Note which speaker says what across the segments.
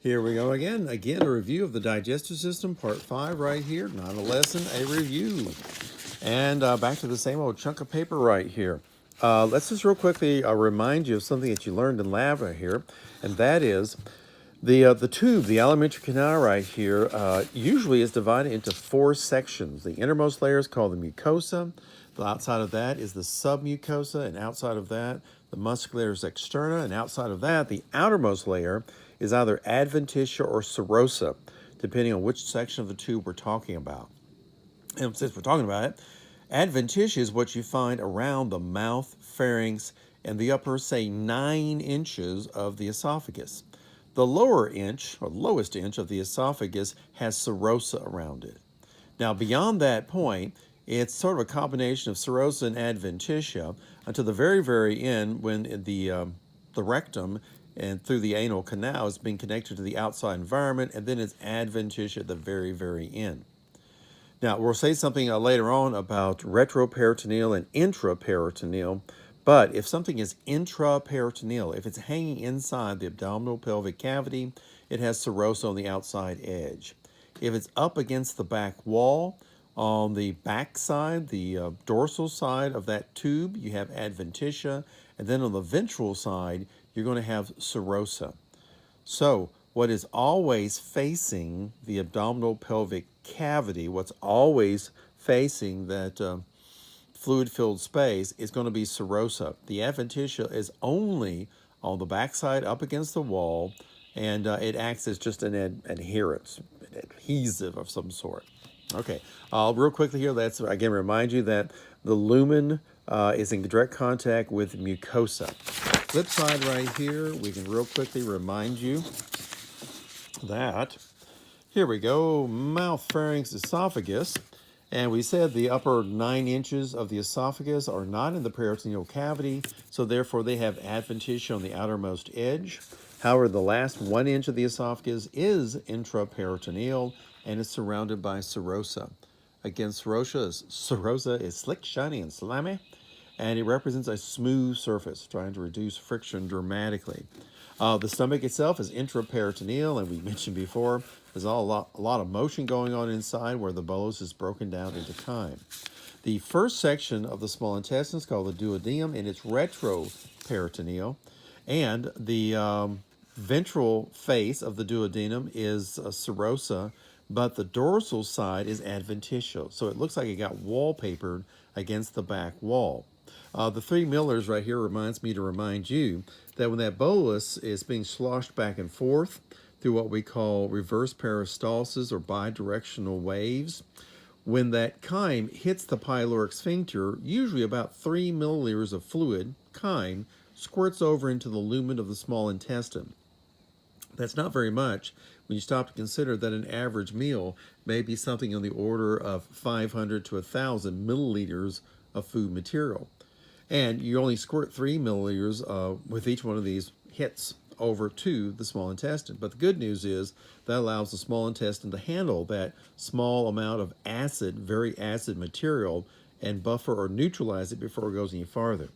Speaker 1: Here we go again. Again, a review of the digestive system, part 5 right here. Not a lesson, a review. And back to the same old chunk of paper right here. Let's just real quickly remind you of something that you learned in lab right here, and that is the tube, the alimentary canal right here, usually is divided into 4 sections. The innermost layer is called the mucosa. The outside of that is the submucosa, and outside of that, the muscularis externa, and outside of that, the outermost layer is either adventitia or serosa, depending on which section of the tube we're talking about. And since we're talking about it, adventitia is what you find around the mouth, pharynx, and the upper, say, 9 inches of the esophagus. The lower inch, or lowest inch of the esophagus, has serosa around it. Now, beyond that point, it's sort of a combination of serosa and adventitia until the very, very end, when the rectum and through the anal canal is being connected to the outside environment, and then it's adventitia at the very, very end. Now, we'll say something later on about retroperitoneal and intraperitoneal, but if something is intraperitoneal, if it's hanging inside the abdominal pelvic cavity, it has serosa on the outside edge. If it's up against the back wall, on the back side, the dorsal side of that tube, you have adventitia, and then on the ventral side, you're going to have serosa. So, what is always facing the abdominal pelvic cavity, what's always facing that fluid-filled space, is going to be serosa. The adventitia is only on the backside up against the wall, and it acts as just an adherence, an adhesive of some sort. Okay, real quickly here, let's again remind you that the lumen is in direct contact with mucosa. Flip side right here, we can real quickly remind you that, here we go, mouth, pharynx, esophagus, and we said the upper 9 inches of the esophagus are not in the peritoneal cavity, so therefore they have adventitia on the outermost edge. However, the last 1 inch of the esophagus is intraperitoneal and is surrounded by serosa. Again, serosa is slick, shiny, and slimy, and it represents a smooth surface, trying to reduce friction dramatically. The stomach itself is intraperitoneal, and we mentioned before, there's a lot of motion going on inside where the bolus is broken down into chyme. The first section of the small intestine is called the duodenum, and it's retroperitoneal, and the ventral face of the duodenum is serosa, but the dorsal side is adventitial, so it looks like it got wallpapered against the back wall. The 3 millers right here reminds me to remind you that when that bolus is being sloshed back and forth through what we call reverse peristalsis or bidirectional waves, when that chyme hits the pyloric sphincter, usually about 3 milliliters of fluid, chyme, squirts over into the lumen of the small intestine. That's not very much when you stop to consider that an average meal may be something on the order of 500 to 1,000 milliliters of food material. And you only squirt 3 milliliters with each one of these hits over to the small intestine. But the good news is that allows the small intestine to handle that small amount of acid, very acid material, and buffer or neutralize it before it goes any farther.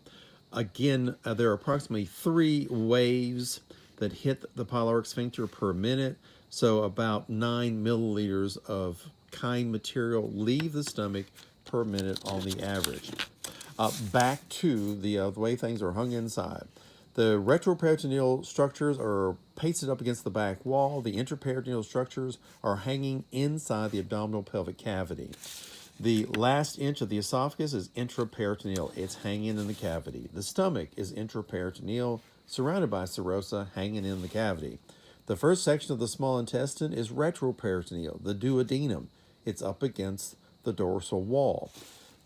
Speaker 1: Again, there are approximately 3 waves that hit the pyloric sphincter per minute, so about 9 milliliters of chyme material leave the stomach per minute on the average. Back to the way things are hung inside. The retroperitoneal structures are pasted up against the back wall. The intraperitoneal structures are hanging inside the abdominal pelvic cavity. The last inch of the esophagus is intraperitoneal. It's hanging in the cavity. The stomach is intraperitoneal, surrounded by serosa, hanging in the cavity. The first section of the small intestine is retroperitoneal, the duodenum. It's up against the dorsal wall.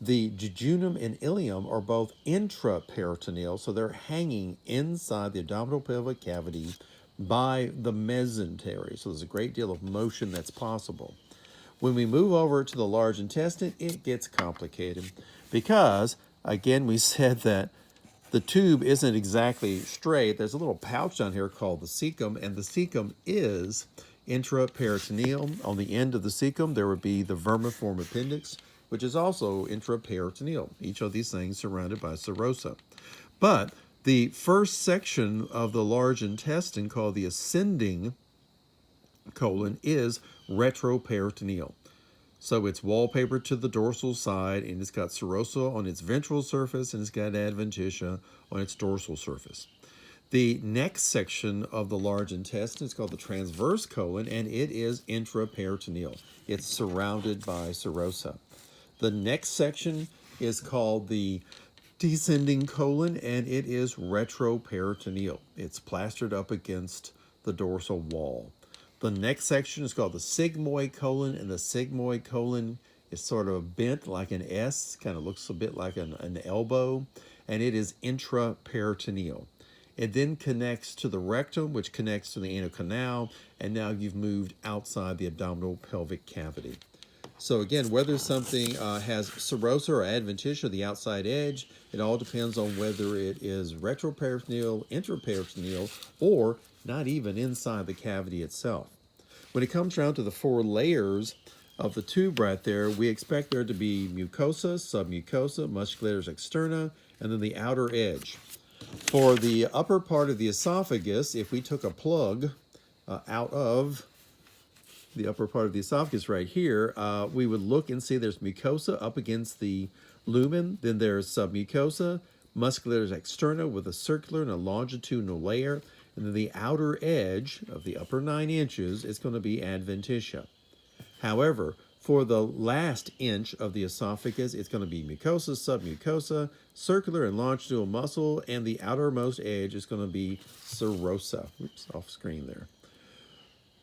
Speaker 1: The jejunum and ileum are both intraperitoneal, so they're hanging inside the abdominal pelvic cavity by the mesentery. So there's a great deal of motion that's possible. When we move over to the large intestine, it gets complicated because, again, we said that the tube isn't exactly straight. There's a little pouch down here called the cecum, and the cecum is intraperitoneal. On the end of the cecum, there would be the vermiform appendix, which is also intraperitoneal. Each of these things surrounded by serosa. But the first section of the large intestine, called the ascending colon is retroperitoneal. So it's wallpapered to the dorsal side, and it's got serosa on its ventral surface, and it's got adventitia on its dorsal surface. The next section of the large intestine is called the transverse colon, and it is intraperitoneal. It's surrounded by serosa. The next section is called the descending colon, and it is retroperitoneal. It's plastered up against the dorsal wall. The next section is called the sigmoid colon, and the sigmoid colon is sort of bent like an S, kind of looks a bit like an elbow, and it is intraperitoneal. It then connects to the rectum, which connects to the anal canal, and now you've moved outside the abdominal pelvic cavity. So again, whether something has serosa or adventitia, the outside edge, it all depends on whether it is retroperitoneal, intraperitoneal, or not even inside the cavity itself. When it comes down to the 4 layers of the tube right there, we expect there to be mucosa, submucosa, muscularis externa, and then the outer edge. For the upper part of the esophagus, if we took a plug out of the upper part of the esophagus right here, we would look and see there's mucosa up against the lumen, then there's submucosa, muscularis externa with a circular and a longitudinal layer, and then the outer edge of the upper 9 inches is going to be adventitia. However, for the last inch of the esophagus, it's going to be mucosa, submucosa, circular and longitudinal muscle, and the outermost edge is going to be serosa. Oops, off screen there.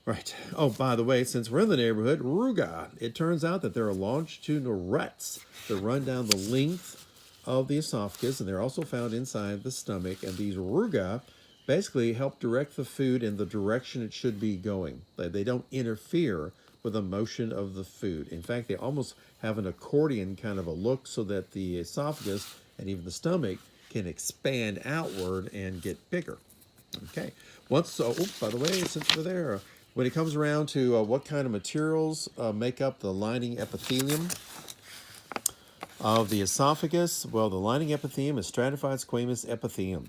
Speaker 1: Right. Oh, by the way, since we're in the neighborhood, ruga. It turns out that there are longitudinal ruts that run down the length of the esophagus, and they're also found inside the stomach, and these ruga basically help direct the food in the direction it should be going. They don't interfere with the motion of the food. In fact, they almost have an accordion kind of a look so that the esophagus and even the stomach can expand outward and get bigger. Okay. By the way, since we're there, when it comes around to what kind of materials make up the lining epithelium of the esophagus, well, the lining epithelium is stratified squamous epithelium.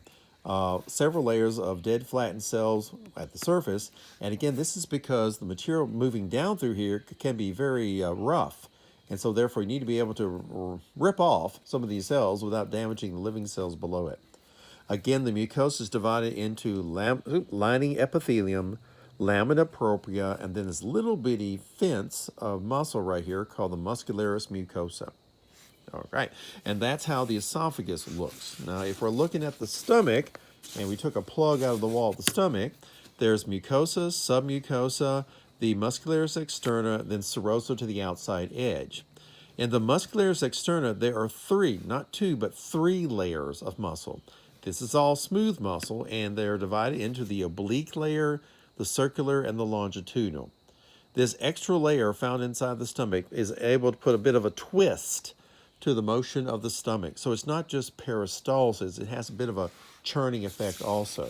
Speaker 1: Several layers of dead flattened cells at the surface. And again, this is because the material moving down through here can be very rough. And so therefore you need to be able to rip off some of these cells without damaging the living cells below it. Again, the mucosa is divided into lining epithelium, lamina propria, and then this little bitty fence of muscle right here called the muscularis mucosa. All right, and that's how the esophagus looks. Now, if we're looking at the stomach, and we took a plug out of the wall of the stomach, there's mucosa, submucosa, the muscularis externa, then serosa to the outside edge. In the muscularis externa, there are 3, not 2, but 3 layers of muscle. This is all smooth muscle, and they're divided into the oblique layer, the circular, and the longitudinal. This extra layer found inside the stomach is able to put a bit of a twist to the motion of the stomach. So it's not just peristalsis, it has a bit of a churning effect also.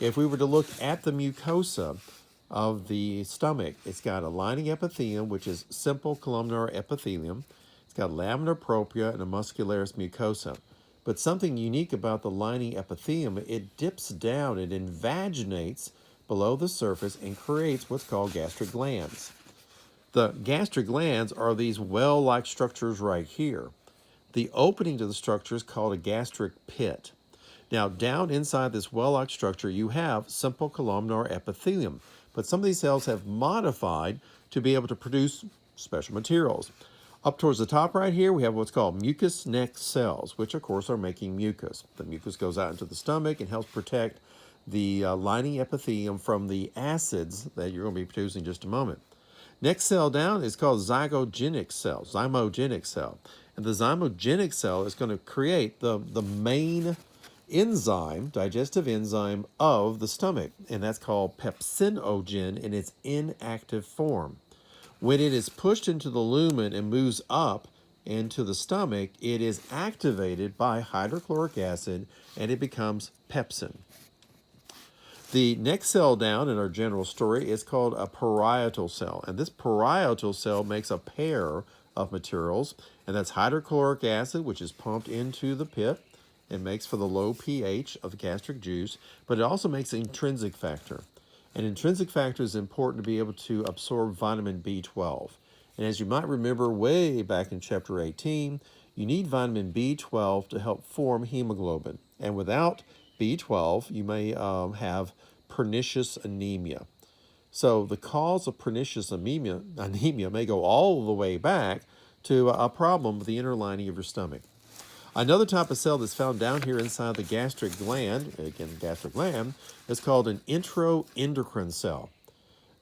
Speaker 1: If we were to look at the mucosa of the stomach, it's got a lining epithelium, which is simple columnar epithelium. It's got lamina propria and a muscularis mucosa. But something unique about the lining epithelium, it dips down, it invaginates below the surface and creates what's called gastric glands. The gastric glands are these well-like structures right here. The opening to the structure is called a gastric pit. Now, down inside this well-like structure, you have simple columnar epithelium, but some of these cells have modified to be able to produce special materials. Up towards the top right here, we have what's called mucous neck cells, which of course are making mucus. The mucus goes out into the stomach and helps protect the lining epithelium from the acids that you're going to be producing in just a moment. Next cell down is called zygogenic cell. And the zygogenic cell is going to create the main enzyme, digestive enzyme of the stomach, and that's called pepsinogen in its inactive form. When it is pushed into the lumen and moves up into the stomach, it is activated by hydrochloric acid and it becomes pepsin. The next cell down in our general story is called a parietal cell. And this parietal cell makes a pair of materials, and that's hydrochloric acid, which is pumped into the pit and makes for the low pH of the gastric juice, but it also makes intrinsic factor. An intrinsic factor is important to be able to absorb vitamin B12. And as you might remember way back in chapter 18, you need vitamin B12 to help form hemoglobin. And without B12, you may have pernicious anemia. So the cause of pernicious anemia may go all the way back to a problem with the inner lining of your stomach. Another type of cell that's found down here inside the gastric gland, again, gastric gland, is called an enterocrine cell.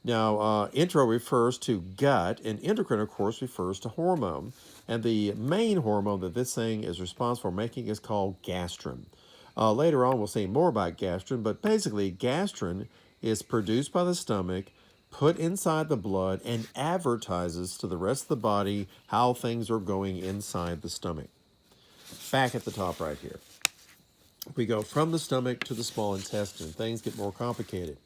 Speaker 1: Now, intro refers to gut, and endocrine, of course, refers to hormone. And the main hormone that this thing is responsible for making is called gastrin. Later on, we'll say more about gastrin, but basically, gastrin is produced by the stomach, put inside the blood, and advertises to the rest of the body how things are going inside the stomach. Back at the top right here. We go from the stomach to the small intestine. Things get more complicated.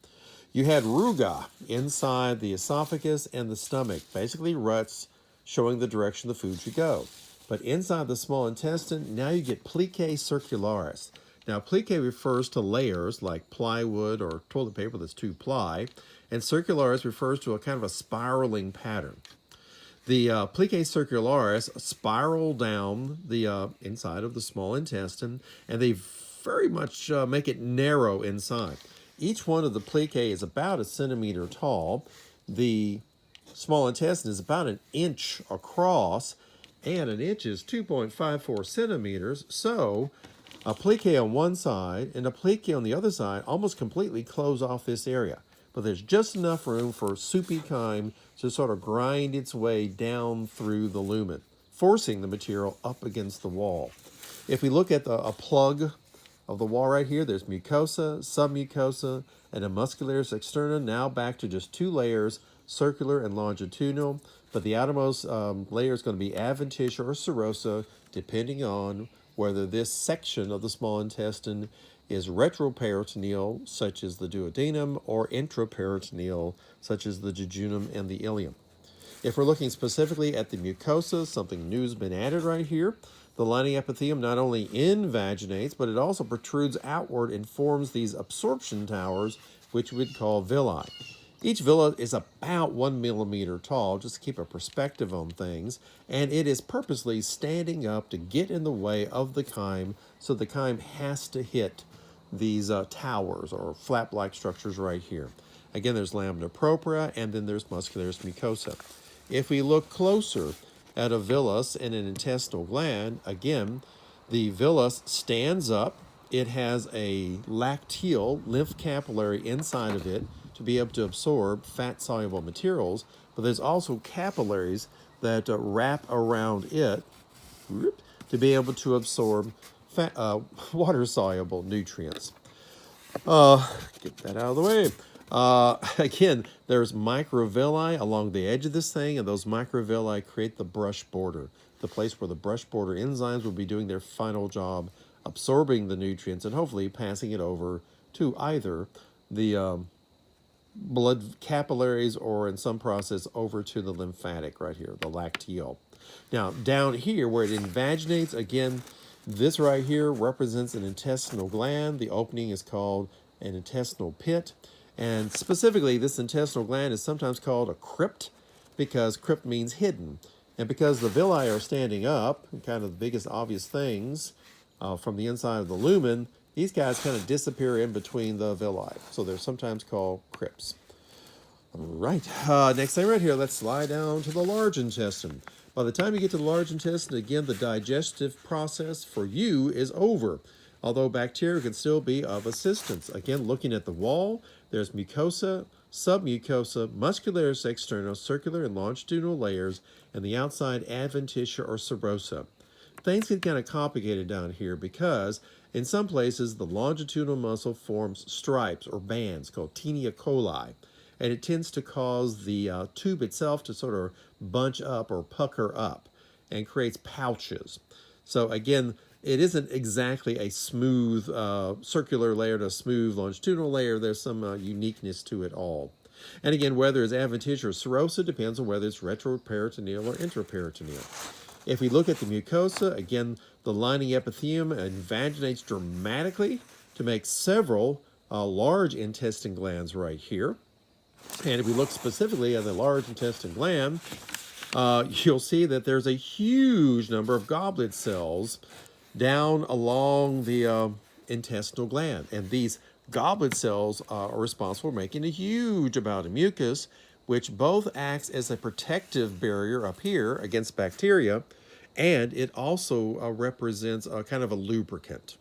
Speaker 1: You had ruga inside the esophagus and the stomach, basically ruts showing the direction the food should go. But inside the small intestine, now you get plicae circularis. Now, plicae refers to layers like plywood or toilet paper that's 2-ply, and circularis refers to a kind of a spiraling pattern. The plicae circularis spiral down the inside of the small intestine, and they very much make it narrow inside. Each one of the plicae is about 1 centimeter tall. The small intestine is about 1 inch across, and 1 inch is 2.54 centimeters. So a plicae on one side and a plicae on the other side almost completely close off this area. But there's just enough room for soupy chyme to sort of grind its way down through the lumen, forcing the material up against the wall. If we look at a plug of the wall right here, there's mucosa, submucosa, and a muscularis externa, now back to just 2 layers, circular and longitudinal. But the outermost layer is going to be adventitia or serosa, depending on whether this section of the small intestine is retroperitoneal, such as the duodenum, or intraperitoneal, such as the jejunum and the ileum. If we're looking specifically at the mucosa, something new has been added right here. The lining epithelium not only invaginates, but it also protrudes outward and forms these absorption towers, which we'd call villi. Each villa is about 1 millimeter tall, just to keep a perspective on things, and it is purposely standing up to get in the way of the chyme, so the chyme has to hit these towers or flap-like structures right here. Again, there's lamina propria, and then there's muscularis mucosa. If we look closer at a villus and an intestinal gland, again, the villus stands up. It has a lacteal lymph capillary inside of it to be able to absorb fat-soluble materials, but there's also capillaries that wrap around it to be able to absorb water-soluble nutrients. Get that out of the way. Again, there's microvilli along the edge of this thing, and those microvilli create the brush border, the place where the brush border enzymes will be doing their final job, absorbing the nutrients and hopefully passing it over to either the blood capillaries or in some process over to the lymphatic right here, the lacteal. Now, down here where it invaginates, again, this right here represents an intestinal gland. The opening is called an intestinal pit. And specifically, this intestinal gland is sometimes called a crypt because crypt means hidden. And because the villi are standing up, kind of the biggest obvious things from the inside of the lumen, these guys kind of disappear in between the villi. So they're sometimes called crypts. All right, next thing right here, let's slide down to the large intestine. By the time you get to the large intestine, again, the digestive process for you is over, although bacteria can still be of assistance. Again, looking at the wall, there's mucosa, submucosa, muscularis externa, circular and longitudinal layers, and the outside adventitia or serosa. Things get kind of complicated down here because in some places the longitudinal muscle forms stripes or bands called tinea coli, and it tends to cause the tube itself to sort of bunch up or pucker up and creates pouches. So again, it isn't exactly a smooth circular layer to a smooth longitudinal layer. There's some uniqueness to it all. And again, whether it's adventitia or serosa depends on whether it's retroperitoneal or intraperitoneal. If we look at the mucosa, again, the lining epithelium invaginates dramatically to make several large intestine glands right here. And if we look specifically at the large intestine gland, you'll see that there's a huge number of goblet cells down along the intestinal gland. And these goblet cells are responsible for making a huge amount of mucus, which both acts as a protective barrier up here against bacteria, and it also represents a kind of a lubricant.